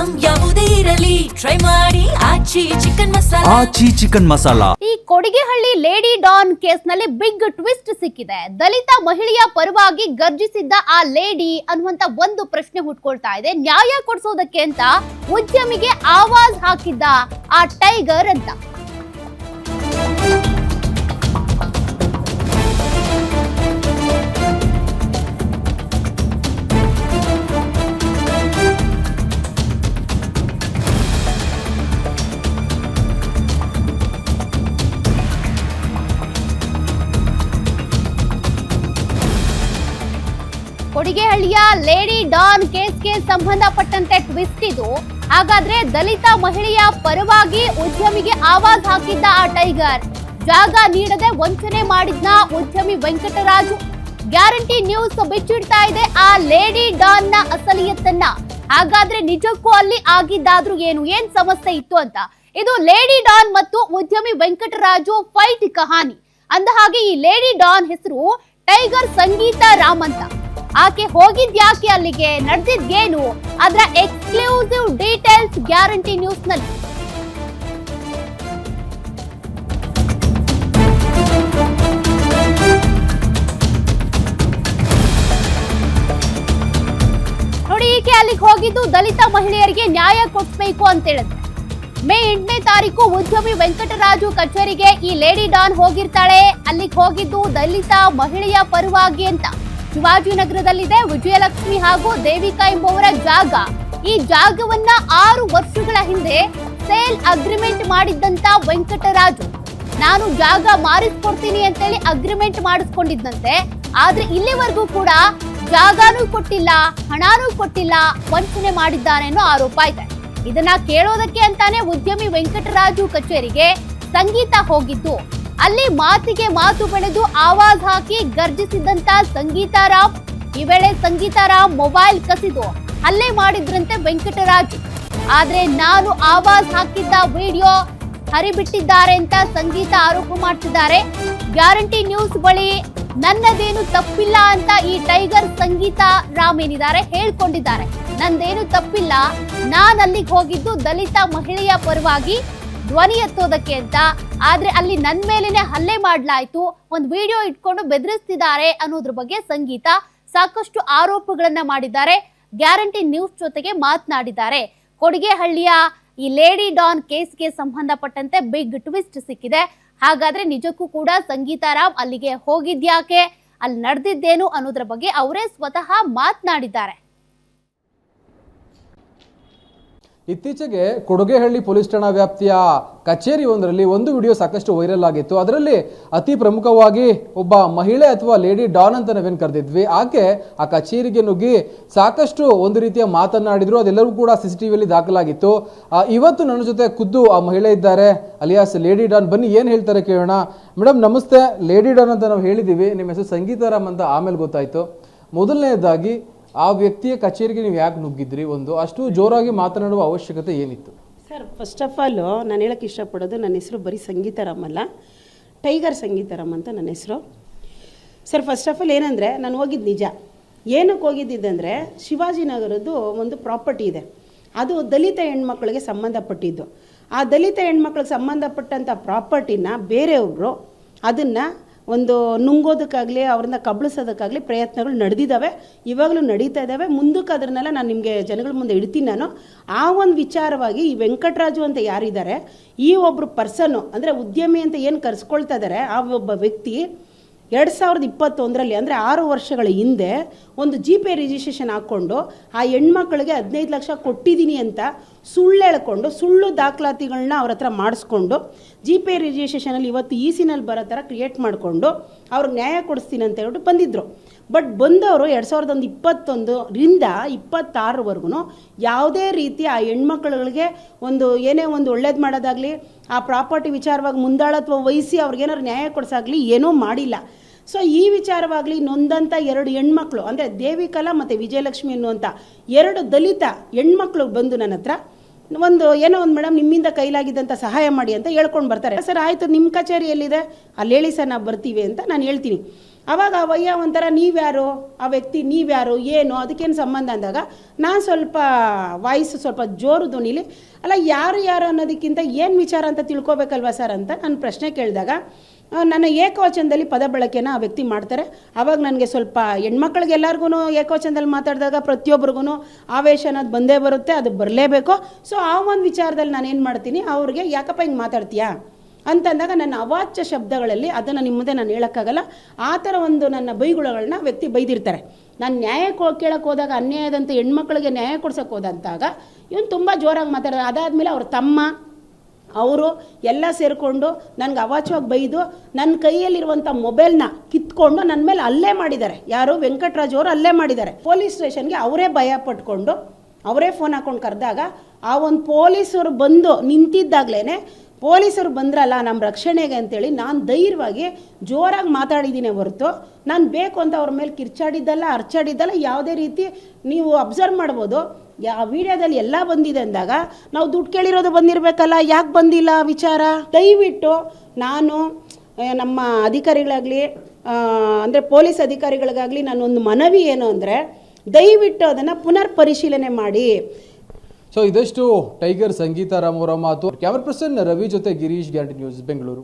Item ಯಾವುದೇ ಇರಲಿ try ಮಾಡಿ ಆಚಿ ಚಿಕನ್ ಮಸಾಲಾ. ಈ ಕೊಡಿಗೆಹಳ್ಳಿ ಲೇಡಿ ಡಾನ್ ಕೇಸ್ನಲ್ಲಿ ಬಿಗ್ ಟ್ವಿಸ್ಟ್ ಸಿಕ್ಕಿದೆ. ದಲಿತ ಮಹಿಳೆಯ ಪರವಾಗಿ ಗರ್ಜಿಸಿದ್ದ ಆ ಲೇಡಿ ಅನ್ನುವಂತ ಒಂದು ಪ್ರಶ್ನೆ ಹುಟ್ಕೊಳ್ತಾ ಇದೆ. ನ್ಯಾಯ ಕೊಡಿಸೋದಕ್ಕೆ ಅಂತ ಉದ್ಯಮಿಗೆ ಆವಾಜ್ ಹಾಕಿದ್ದ ಆ ಟೈಗರ್ ಅಂತ. ಕೊಡಿಗೆಹಳ್ಳಿಯ ಲೇಡಿ ಡಾನ್ ಕೇಸ್ಗೆ ಸಂಬಂಧಪಟ್ಟಂತೆ ಟ್ವಿಸ್ಟ್ ಇದು. ಹಾಗಾದ್ರೆ ದಲಿತ ಮಹಿಳೆಯ ಪರವಾಗಿ ಉದ್ಯಮಿಗೆ ಆವಾಜ್ ಹಾಕಿದ್ದ ಆ ಟೈಗರ್, ಜಾಗ ನೀಡದೆ ವಂಚನೆ ಮಾಡಿದ್ನ ಉದ್ಯಮಿ ವೆಂಕಟರಾಜು. ಗ್ಯಾರಂಟಿ ನ್ಯೂಸ್ ಬಿಚ್ಚಿಡ್ತಾ ಇದೆ ಆ ಲೇಡಿ ಡಾನ್ ನ ಅಸಲಿಯತ್ತನ್ನ. ಹಾಗಾದ್ರೆ ನಿಜಕ್ಕೂ ಅಲ್ಲಿ ಆಗಿದ್ದಾದ್ರೂ ಏನ್ ಸಮಸ್ಯೆ ಇತ್ತು ಅಂತ. ಇದು ಲೇಡಿ ಡಾನ್ ಮತ್ತು ಉದ್ಯಮಿ ವೆಂಕಟರಾಜು ಫೈಟ್ ಕಹಾನಿ. ಅಂದ ಹಾಗೆ ಈ ಲೇಡಿ ಡಾನ್ ಹೆಸರು ಟೈಗರ್ ಸಂಗೀತಾ ರಾಮ್ ಅಂತ. ಆಕೆ ಹೋಗಿದ್ಯಾಕೆ ಅಲ್ಲಿಗೆ, ನಡೆದಿದ್ದೇನು, ಅದರ ಎಕ್ಸ್ಕ್ಲೂಸಿವ್ ಡೀಟೇಲ್ಸ್ ಗ್ಯಾರಂಟಿ ನ್ಯೂಸ್ ನಲ್ಲಿ. ನೋಡಿ, ಈಕೆ ಅಲ್ಲಿಗೆ ಹೋಗಿದ್ದು ದಲಿತ ಮಹಿಳೆಯರಿಗೆ ನ್ಯಾಯ ಕೊಡಿಸಬೇಕು ಅಂತ ಹೇಳಿದ್ರೆ. ಮೇ 8ನೇ ತಾರೀಕು ಉದ್ಯಮಿ ವೆಂಕಟರಾಜು ಕಚೇರಿಗೆ ಈ ಲೇಡಿ ಡಾನ್ ಹೋಗಿರ್ತಾಳೆ. ಅಲ್ಲಿಗೆ ಹೋಗಿದ್ದು ದಲಿತ ಮಹಿಳೆಯ ಪರವಾಗಿ ಅಂತ. ಶಿವಾಜಿನಗರದಲ್ಲಿದೆ ವಿಜಯಲಕ್ಷ್ಮಿ ಹಾಗೂ ದೇವಿಕಾ ಎಂಬುವರ ಜಾಗ. ಈ ಜಾಗವನ್ನ 6 ವರ್ಷಗಳ ಹಿಂದೆ ಸೇಲ್ ಅಗ್ರಿಮೆಂಟ್ ಮಾಡಿದ್ದಂತ ವೆಂಕಟರಾಜು, ನಾನು ಜಾಗ ಮಾರಿಸ್ಕೊಡ್ತೀನಿ ಅಂತೇಳಿ ಅಗ್ರಿಮೆಂಟ್ ಮಾಡಿಸ್ಕೊಂಡಿದ್ದಂತೆ. ಆದ್ರೆ ಇಲ್ಲಿವರೆಗೂ ಕೂಡ ಜಾಗನೂ ಕೊಟ್ಟಿಲ್ಲ, ಹಣನೂ ಕೊಟ್ಟಿಲ್ಲ, ವಂಚನೆ ಮಾಡಿದ್ದಾನೆ ಅನ್ನೋ ಆರೋಪ ಇದೆ. ಇದನ್ನ ಕೇಳೋದಕ್ಕೆ ಅಂತಾನೆ ಉದ್ಯಮಿ ವೆಂಕಟರಾಜು ಕಚೇರಿಗೆ ಸಂಗೀತ ಹೋಗಿದ್ದು. ಅಲ್ಲಿ ಮಾತಿಗೆ ಮಾತು ಬೆಳೆದು ಆವಾಜ್ ಹಾಕಿ ಗರ್ಜಿಸಿದ್ದಂತ ಸಂಗೀತಾರಾಮ್. ಈ ವೇಳೆ ಸಂಗೀತಾರಾಮ್ ಮೊಬೈಲ್ ಕಸಿದು ಹಲ್ಲೆ ಮಾಡಿದ್ರಂತೆ ವೆಂಕಟರಾಜು. ಆದ್ರೆ ನಾನು ಆವಾಜ್ ಹಾಕಿದ್ದ ವಿಡಿಯೋ ಹರಿಬಿಟ್ಟಿದ್ದಾರೆ ಅಂತ ಸಂಗೀತ ಆರೋಪ ಮಾಡ್ತಿದ್ದಾರೆ. ಗ್ಯಾರಂಟಿ ನ್ಯೂಸ್ ಬಳಿ ನನ್ನದೇನು ತಪ್ಪಿಲ್ಲ ಅಂತ ಈ ಟೈಗರ್ ಸಂಗೀತಾ ರಾಮ್ ಏನಿದ್ದಾರೆ ಹೇಳ್ಕೊಂಡಿದ್ದಾರೆ. ನಂದೇನು ತಪ್ಪಿಲ್ಲ, ನಾನು ಅಲ್ಲಿಗೆ ಹೋಗಿದ್ದು ದಲಿತ ಮಹಿಳೆಯ ಪರವಾಗಿ ಧ್ವನಿ ಎತ್ತೋದಕ್ಕೆ ಅಂತ. ಆದ್ರೆ ಅಲ್ಲಿ ನನ್ ಮೇಲೇನೆ ಹಲ್ಲೆ ಮಾಡ್ಲಾಯ್ತು, ಒಂದು ವಿಡಿಯೋ ಇಟ್ಕೊಂಡು ಬೆದರಿಸ್ತಿದ್ದಾರೆ ಅನ್ನೋದ್ರ ಬಗ್ಗೆ ಸಂಗೀತ ಸಾಕಷ್ಟು ಆರೋಪಗಳನ್ನ ಮಾಡಿದ್ದಾರೆ. ಗ್ಯಾರಂಟಿ ನ್ಯೂಸ್ ಜೊತೆಗೆ ಮಾತನಾಡಿದ್ದಾರೆ. ಕೊಡಿಗೆಹಳ್ಳಿಯ ಈ ಲೇಡಿ ಡಾನ್ ಕೇಸ್ಗೆ ಸಂಬಂಧಪಟ್ಟಂತೆ ಬಿಗ್ ಟ್ವಿಸ್ಟ್ ಸಿಕ್ಕಿದೆ. ಹಾಗಾದ್ರೆ ನಿಜಕ್ಕೂ ಕೂಡ ಸಂಗೀತಾರಾಮ್ ಅಲ್ಲಿಗೆ ಹೋಗಿದ್ಯಾಕೆ, ಅಲ್ಲಿ ನಡೆದಿದ್ದೇನು ಅನ್ನೋದ್ರ ಬಗ್ಗೆ ಅವರೇ ಸ್ವತಃ ಮಾತನಾಡಿದ್ದಾರೆ. ಇತ್ತೀಚೆಗೆ ಕೊಡಿಗೆಹಳ್ಳಿ ಪೊಲೀಸ್ ಠಾಣಾ ವ್ಯಾಪ್ತಿಯ ಕಚೇರಿ ಒಂದರಲ್ಲಿ ಒಂದು ವಿಡಿಯೋ ಸಾಕಷ್ಟು ವೈರಲ್ ಆಗಿತ್ತು. ಅದರಲ್ಲಿ ಅತಿ ಪ್ರಮುಖವಾಗಿ ಒಬ್ಬ ಮಹಿಳೆ ಅಥವಾ ಲೇಡಿ ಡಾನ್ ಅಂತ ನಾವೇನು ಕರೆದಿದ್ವಿ, ಆಕೆ ಆ ಕಚೇರಿಗೆ ನುಗ್ಗಿ ಸಾಕಷ್ಟು ಒಂದು ರೀತಿಯ ಮಾತನಾಡಿದ್ರು. ಅದೆಲ್ಲರೂ ಕೂಡ CCTVಯಲ್ಲಿ ದಾಖಲಾಗಿತ್ತು. ಇವತ್ತು ನನ್ನ ಜೊತೆ ಖುದ್ದು ಆ ಮಹಿಳೆ ಇದ್ದಾರೆ, ಅಲಿಯಾಸ್ ಲೇಡಿ ಡಾನ್. ಬನ್ನಿ ಏನು ಹೇಳ್ತಾರೆ ಕೇಳೋಣ. ಮೇಡಮ್ ನಮಸ್ತೆ. ಲೇಡಿ ಡಾನ್ ಅಂತ ನಾವು ಹೇಳಿದ್ದೀವಿ, ನಿಮ್ಮ ಹೆಸರು ಸಂಗೀತಾರಾಮ್ ಅಂತ ಆಮೇಲೆ ಗೊತ್ತಾಯ್ತು. ಮೊದಲನೇದಾಗಿ ಆ ವ್ಯಕ್ತಿಯ ಕಚೇರಿಗೆ ನೀವು ಯಾಕೆ ನುಗ್ಗಿದ್ರಿ, ಒಂದು ಅಷ್ಟು ಜೋರಾಗಿ ಮಾತನಾಡುವ ಅವಶ್ಯಕತೆ ಏನಿತ್ತು? ಸರ್, ಫಸ್ಟ್ ಆಫ್ ಆಲ್ ನಾನು ಹೇಳೋಕ್ಕೆ ಇಷ್ಟಪಡೋದು, ನನ್ನ ಹೆಸರು ಬರೀ ಸಂಗೀತಾರಾಮ್ ಅಲ್ಲ, ಟೈಗರ್ ಸಂಗೀತಾರಾಮ್ ಅಂತ ನನ್ನ ಹೆಸರು. ಸರ್, ಫಸ್ಟ್ ಆಫ್ ಆಲ್ ಏನಂದರೆ, ನಾನು ಹೋಗಿದ್ದು ನಿಜ. ಏನಕ್ಕೆ ಹೋಗಿದ್ದಿದ್ದಂದರೆ, ಶಿವಾಜಿನಗರದ್ದು ಒಂದು ಪ್ರಾಪರ್ಟಿ ಇದೆ, ಅದು ದಲಿತ ಹೆಣ್ಮಕ್ಳಿಗೆ ಸಂಬಂಧಪಟ್ಟಿದ್ದು. ಆ ದಲಿತ ಹೆಣ್ಮಕ್ಳಿಗೆ ಸಂಬಂಧಪಟ್ಟಂಥ ಪ್ರಾಪರ್ಟಿನ ಬೇರೆಯವರು ಅದನ್ನು ಒಂದು ನುಂಗೋದಕ್ಕಾಗಲಿ ಅವ್ರನ್ನ ಕಬಳಿಸೋದಕ್ಕಾಗಲಿ ಪ್ರಯತ್ನಗಳು ನಡೆದಿದ್ದಾವೆ, ಇವಾಗಲೂ ನಡೀತಾ ಇದ್ದಾವೆ. ಮುಂದಕ್ಕೆ ಅದನ್ನೆಲ್ಲ ನಾನು ನಿಮಗೆ ಜನಗಳ ಮುಂದೆ ಇಡ್ತೀನಿ. ನಾನು ಆ ಒಂದು ವಿಚಾರವಾಗಿ ಈ ವೆಂಕಟರಾಜು ಅಂತ ಯಾರಿದ್ದಾರೆ, ಈ ಒಬ್ಬರು ಪರ್ಸನ್ನು ಅಂದರೆ ಉದ್ಯಮಿ ಅಂತ ಏನು ಕರೆಸ್ಕೊಳ್ತಾ ಇದ್ದಾರೆ, ಆ ಒಬ್ಬ ವ್ಯಕ್ತಿ 2021ರಲ್ಲಿ ಅಂದರೆ 6 ವರ್ಷಗಳ ಹಿಂದೆ ಒಂದು GP ರಿಜಿಸ್ಟ್ರೇಷನ್ ಹಾಕ್ಕೊಂಡು ಆ ಹೆಣ್ಮಕ್ಳಿಗೆ 15 ಲಕ್ಷ ಕೊಟ್ಟಿದ್ದೀನಿ ಅಂತ ಸುಳ್ಳು ಹೇಳ್ಕೊಂಡು ಸುಳ್ಳು ದಾಖಲಾತಿಗಳನ್ನ ಅವ್ರ ಹತ್ರ ಮಾಡಿಸ್ಕೊಂಡು GP ರಿಜಿಸ್ಟ್ರೇಷನಲ್ಲಿ ಇವತ್ತು EC-ನಲ್ಲಿ ಬರೋ ಥರ ಕ್ರಿಯೇಟ್ ಮಾಡಿಕೊಂಡು ಅವ್ರಿಗೆ ನ್ಯಾಯ ಕೊಡಿಸ್ತೀನಿ ಅಂತ ಹೇಳ್ಬಿಟ್ಟು ಬಂದಿದ್ದರು. ಬಟ್ ಬಂದವರು 2021ರಿಂದ 26ವರೆಗೂ ಯಾವುದೇ ರೀತಿ ಆ ಹೆಣ್ಮಕ್ಳುಗಳಿಗೆ ಒಂದು ಏನೇ ಒಂದು ಒಳ್ಳೇದು ಮಾಡೋದಾಗಲಿ, ಆ ಪ್ರಾಪರ್ಟಿ ವಿಚಾರವಾಗಿ ಮುಂದಾಳತ್ವ ವಹಿಸಿ ಅವ್ರಿಗೇನಾದ್ರು ನ್ಯಾಯ ಕೊಡಿಸಾಗಲಿ ಏನೂ ಮಾಡಿಲ್ಲ. ಸೊ ಈ ವಿಚಾರವಾಗಲಿ ನೊಂದಂಥ 2 ಹೆಣ್ಮಕ್ಳು ಅಂದರೆ ದೇವಿಕಲಾ ಮತ್ತು ವಿಜಯಲಕ್ಷ್ಮಿ ಅನ್ನುವಂಥ 2 ದಲಿತ ಹೆಣ್ಮಕ್ಳು ಬಂದು ನನ್ನ ಹತ್ರ ಏನೋ ಒಂದು ಮೇಡಮ್ ನಿಮ್ಮಿಂದ ಕೈಲಾಗಿದ್ದಂಥ ಸಹಾಯ ಮಾಡಿ ಅಂತ ಹೇಳ್ಕೊಂಡು ಬರ್ತಾರೆ. ಸರ್ ಆಯಿತು, ನಿಮ್ಮ ಕಚೇರಿ ಎಲ್ಲಿದೆ, ಅಲ್ಲಿ ಹೇಳಿ ಸರ್ ನಾವು ಬರ್ತೀವಿ ಅಂತ ನಾನು ಹೇಳ್ತೀನಿ. ಆವಾಗ ಅವಯ್ಯ ಒಂಥರ ನೀವ್ಯಾರು, ಆ ವ್ಯಕ್ತಿ ನೀವ್ಯಾರು, ಏನು, ಅದಕ್ಕೇನು ಸಂಬಂಧ ಅಂದಾಗ ನಾನು ಸ್ವಲ್ಪ ವಾಯ್ಸ್ ಸ್ವಲ್ಪ ಜೋರು ಧ್ವನಿಲಿ, ಅಲ್ಲ ಯಾರು ಯಾರು ಅನ್ನೋದಕ್ಕಿಂತ ಏನು ವಿಚಾರ ಅಂತ ತಿಳ್ಕೊಬೇಕಲ್ವ ಸರ್ ಅಂತ ನಾನು ಪ್ರಶ್ನೆ ಕೇಳಿದಾಗ ನನ್ನ ಏಕವಚನದಲ್ಲಿ ಪದ ಬಳಕೆನ ಆ ವ್ಯಕ್ತಿ ಮಾಡ್ತಾರೆ. ಆವಾಗ ನನಗೆ ಸ್ವಲ್ಪ ಹೆಣ್ಮಕ್ಳಿಗೆ ಎಲ್ಲರಿಗೂ ಏಕವಚನದಲ್ಲಿ ಮಾತಾಡಿದಾಗ ಪ್ರತಿಯೊಬ್ಬರಿಗೂ ಆವೇಶ ಅನ್ನೋದು ಬಂದೇ ಬರುತ್ತೆ, ಅದು ಬರಲೇಬೇಕು. ಸೊ ಆ ಒಂದು ವಿಚಾರದಲ್ಲಿ ನಾನು ಏನು ಮಾಡ್ತೀನಿ, ಅವ್ರಿಗೆ ಯಾಕಪ್ಪ ಹಿಂಗೆ ಮಾತಾಡ್ತೀಯಾ ಅಂತಂದಾಗ ನನ್ನ ಅವಾಚ್ಯ ಶಬ್ದಗಳಲ್ಲಿ, ಅದನ್ನು ನಿಮ್ಮ ಮುಂದೆ ನಾನು ಹೇಳೋಕ್ಕಾಗಲ್ಲ, ಆ ಥರ ಒಂದು ನನ್ನ ಬೈಗುಳಗಳನ್ನ ವ್ಯಕ್ತಿ ಬೈದಿರ್ತಾರೆ. ನಾನು ನ್ಯಾಯ ಕೇಳಕ್ಕೆ ಹೋದಾಗ ಅನ್ಯಾಯದಂತ ಹೆಣ್ಮಕ್ಳಿಗೆ ನ್ಯಾಯ ಕೊಡ್ಸೋಕ್ಕೆ ಹೋದಂತಾಗ ಇವನು ತುಂಬ ಜೋರಾಗಿ ಮಾತಾಡೋದು. ಅದಾದಮೇಲೆ ಅವ್ರ ತಮ್ಮ ಅವರು ಎಲ್ಲ ಸೇರಿಕೊಂಡು ನನಗೆ ಅವಾಚ್ಯವಾಗಿ ಬೈದು ನನ್ನ ಕೈಯಲ್ಲಿರುವಂಥ ಮೊಬೈಲ್ನ ಕಿತ್ಕೊಂಡು ನನ್ನ ಮೇಲೆ ಹಲ್ಲೆ ಮಾಡಿದ್ದಾರೆ. ಯಾರು? ವೆಂಕಟರಾಜ್ ಅವರು ಹಲ್ಲೆ ಮಾಡಿದ್ದಾರೆ. ಪೊಲೀಸ್ ಸ್ಟೇಷನ್ಗೆ ಅವರೇ ಭಯ ಪಟ್ಕೊಂಡು ಅವರೇ ಫೋನ್ ಹಾಕ್ಕೊಂಡು ಕರೆದಾಗ ಆ ಒಂದು ಪೊಲೀಸರು ಬಂದು ನಿಂತಿದ್ದಾಗಲೇ ಪೊಲೀಸರು ಬಂದ್ರಲ್ಲ ನಮ್ಮ ರಕ್ಷಣೆಗೆ ಅಂತೇಳಿ ನಾನು ಧೈರ್ಯವಾಗಿ ಜೋರಾಗಿ ಮಾತಾಡಿದ್ದೀನಿ ಹೊರತು ನಾನು ಬೇಕು ಅಂತ ಅವ್ರ ಮೇಲೆ ಕಿರ್ಚಾಡಿದ್ದಲ್ಲ, ಅರ್ಚಾಡಿದ್ದಲ್ಲ, ಯಾವುದೇ ರೀತಿ. ನೀವು ಅಬ್ಸರ್ವ್ ಮಾಡ್ಬೋದು, ಆ ವಿಡಿಯೋದಲ್ಲಿ ಎಲ್ಲ ಬಂದಿದೆ ಅಂದಾಗ ನಾವು ದುಡ್ಡು ಕೇಳಿರೋದು ಬಂದಿರಬೇಕಲ್ಲ, ಯಾಕೆ ಬಂದಿಲ್ಲ ವಿಚಾರ. ದಯವಿಟ್ಟು ನಾನು ನಮ್ಮ ಅಧಿಕಾರಿಗಳಾಗಲಿ, ಅಂದರೆ ಪೊಲೀಸ್ ಅಧಿಕಾರಿಗಳಿಗಾಗಲಿ ನಾನೊಂದು ಮನವಿ ಏನು ಅಂದರೆ, ದಯವಿಟ್ಟು ಅದನ್ನು ಪುನರ್ ಪರಿಶೀಲನೆ ಮಾಡಿ. ಸೊ ಇದಷ್ಟು ಟೈಗರ್ ಸಂಗೀತಾ ರಾಮ್ ಅವರ ಮಾತು. ಕ್ಯಾಮರಾ ಪರ್ಸನ್ ರವಿ ಜೊತೆ ಗಿರೀಶ್, ಗ್ಯಾರಂಟಿ ನ್ಯೂಸ್, ಬೆಂಗಳೂರು.